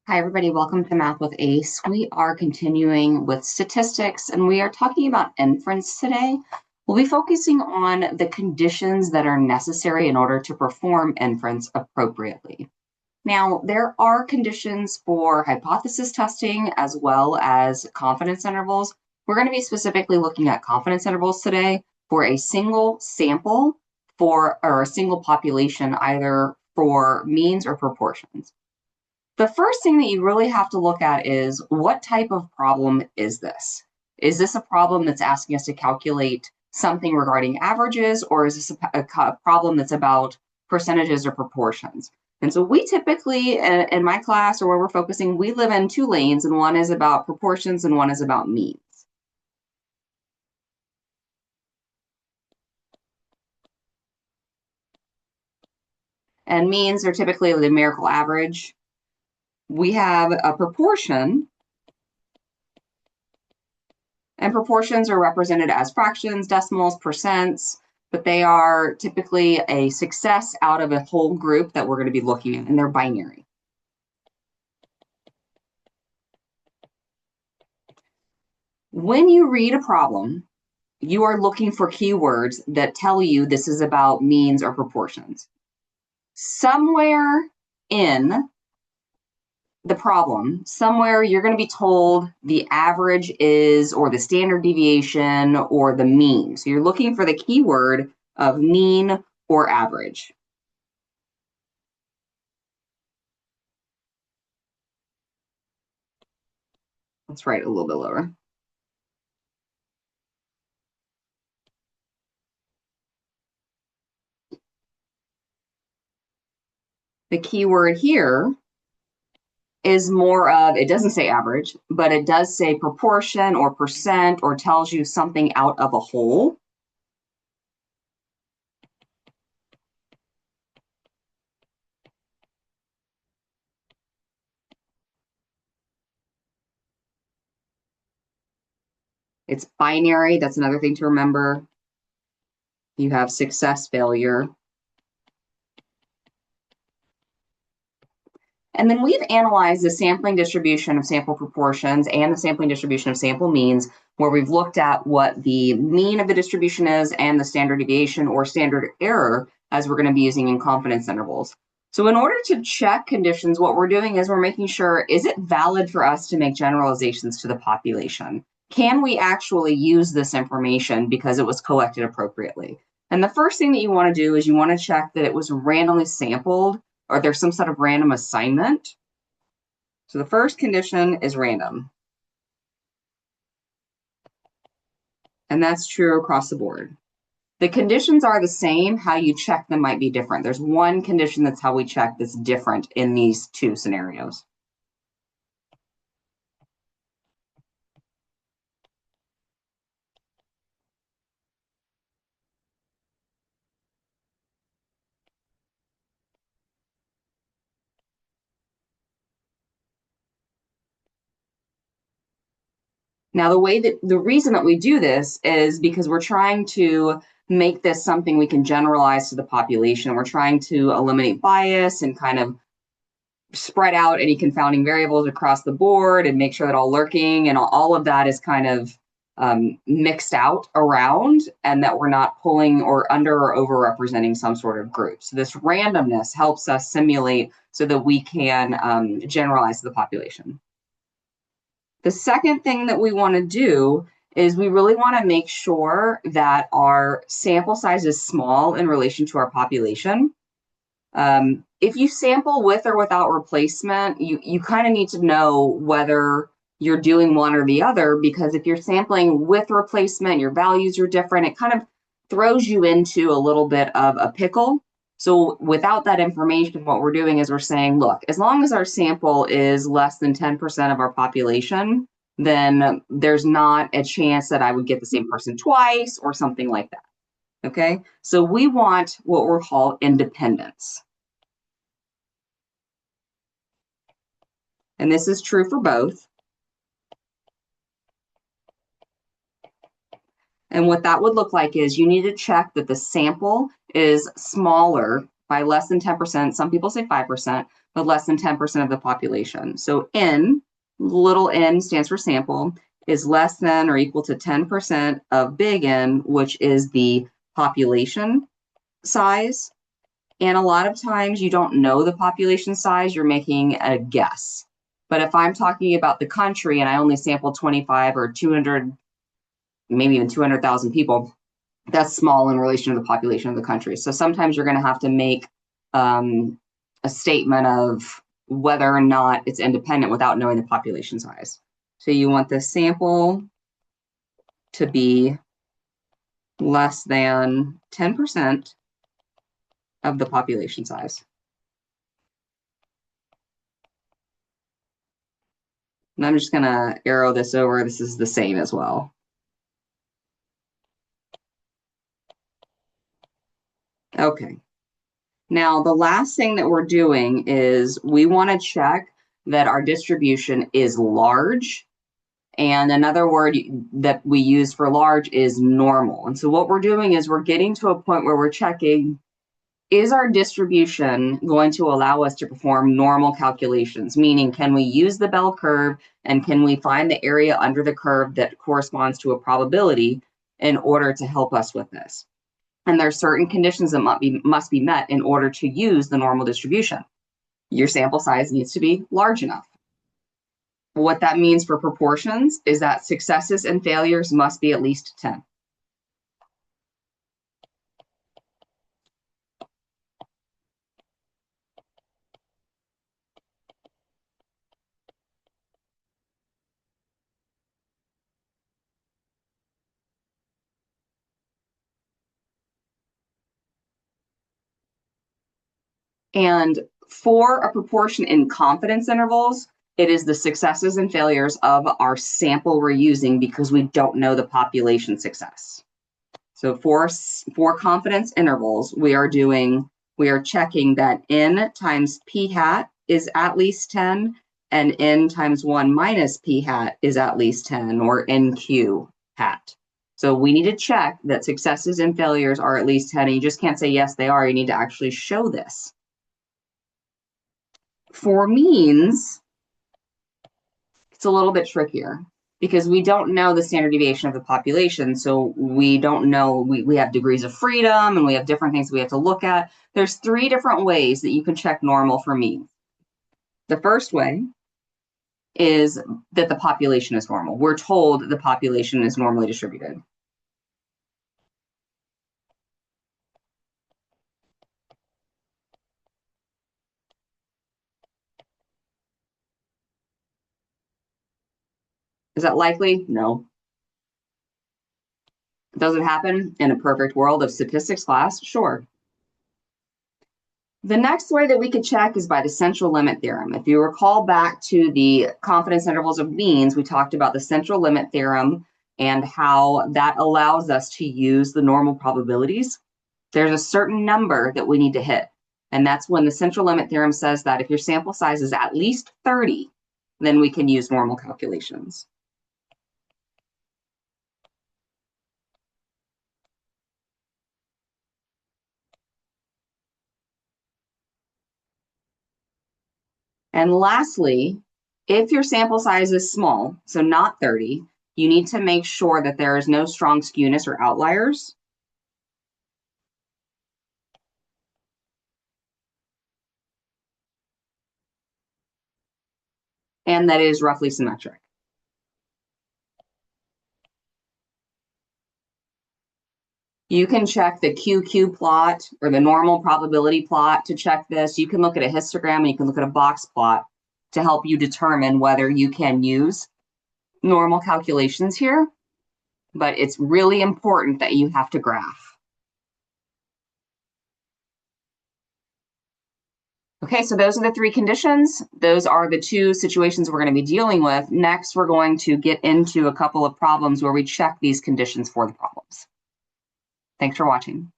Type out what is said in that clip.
Hi, everybody. Welcome to Math with Ace. We are continuing with statistics, and we are talking about inference today. We'll be focusing on the conditions that are necessary in order to perform inference appropriately. Now, there are conditions for hypothesis testing as well as confidence intervals. We're going to be specifically looking at confidence intervals today for a single sample or a single population, either for means or proportions. The first thing that you really have to look at is what type of problem is this? Is this a problem that's asking us to calculate something regarding averages, or is this a problem that's about percentages or proportions? And so we typically, in my class or where we're focusing, we live in two lanes, and one is about proportions and one is about means. And means are typically the numerical average. We have a proportion, and proportions are represented as fractions, decimals, percents, but they are typically a success out of a whole group that we're going to be looking at, and they're binary. When you read a problem, you are looking for keywords that tell you this is about means or proportions. Somewhere in the problem, somewhere you're going to be told the average is, or the standard deviation, or the mean. So you're looking for the keyword of mean or average. Let's write a little bit lower. The keyword here is more of, it doesn't say average, but it does say proportion or percent, or tells you something out of a whole. It's binary. That's another thing to remember. You have success, failure. And then we've analyzed the sampling distribution of sample proportions and the sampling distribution of sample means, where we've looked at what the mean of the distribution is and the standard deviation or standard error, as we're going to be using in confidence intervals. So in order to check conditions, what we're doing is we're making sure, is it valid for us to make generalizations to the population? Can we actually use this information because it was collected appropriately? And the first thing that you want to do is you want to check that it was randomly sampled, or there's some sort of random assignment. So the first condition is random. And that's true across the board. The conditions are the same. How you check them might be different. There's one condition that's how we check that's different in these two scenarios. Now, the reason that we do this is because we're trying to make this something we can generalize to the population. We're trying to eliminate bias and kind of spread out any confounding variables across the board and make sure that all lurking and all of that is kind of mixed out around, and that we're not pulling or under or over representing some sort of group. So this randomness helps us simulate so that we can generalize to the population. The second thing that we want to do is we really want to make sure that our sample size is small in relation to our population. If you sample with or without replacement, you kind of need to know whether you're doing one or the other, because if you're sampling with replacement, your values are different. It kind of throws you into a little bit of a pickle. So without that information, what we're doing is we're saying, look, as long as our sample is less than 10% of our population, then there's not a chance that I would get the same person twice or something like that. Okay, so we want what we're called independence. And this is true for both. And what that would look like is you need to check that the sample is smaller by less than 10%. Some people say 5%, but less than 10% of the population. So N, little n stands for sample, is less than or equal to 10% of big N, which is the population size. And a lot of times you don't know the population size, you're making a guess. But if I'm talking about the country and I only sample 25 or 200, maybe even 200,000 people, that's small in relation to the population of the country. So sometimes you're going to have to make a statement of whether or not it's independent without knowing the population size. So you want the sample to be less than 10% of the population size. And I'm just going to arrow this over. This is the same as well. Okay. Now, the last thing that we're doing is we want to check that our distribution is large. And another word that we use for large is normal. And so what we're doing is we're getting to a point where we're checking, is our distribution going to allow us to perform normal calculations? Meaning, can we use the bell curve and can we find the area under the curve that corresponds to a probability in order to help us with this? And there are certain conditions that must be met in order to use the normal distribution. Your sample size needs to be large enough. What that means for proportions is that successes and failures must be at least 10. And for a proportion in confidence intervals, it is the successes and failures of our sample we're using because we don't know the population success. So for confidence intervals, we are checking that n times p hat is at least 10 and n times 1 minus p hat is at least 10, or nq hat. So we need to check that successes and failures are at least 10, and you just can't say yes, they are. You need to actually show this. For means, it's a little bit trickier because we don't know the standard deviation of the population. So we don't know, we have degrees of freedom and we have different things we have to look at. There's 3 different ways that you can check normal for means. The first way is that the population is normal. We're told the population is normally distributed. Is that likely? No. Does it happen in a perfect world of statistics class? Sure. The next way that we could check is by the central limit theorem. If you recall back to the confidence intervals of means, we talked about the central limit theorem and how that allows us to use the normal probabilities. There's a certain number that we need to hit. And that's when the central limit theorem says that if your sample size is at least 30, then we can use normal calculations. And lastly, if your sample size is small, so not 30, you need to make sure that there is no strong skewness or outliers. And that it is roughly symmetric. You can check the QQ plot or the normal probability plot to check this. You can look at a histogram and you can look at a box plot to help you determine whether you can use normal calculations here. But it's really important that you have to graph. Okay, so those are the 3 conditions. Those are the 2 situations we're going to be dealing with. Next, we're going to get into a couple of problems where we check these conditions for the problems. Thanks for watching.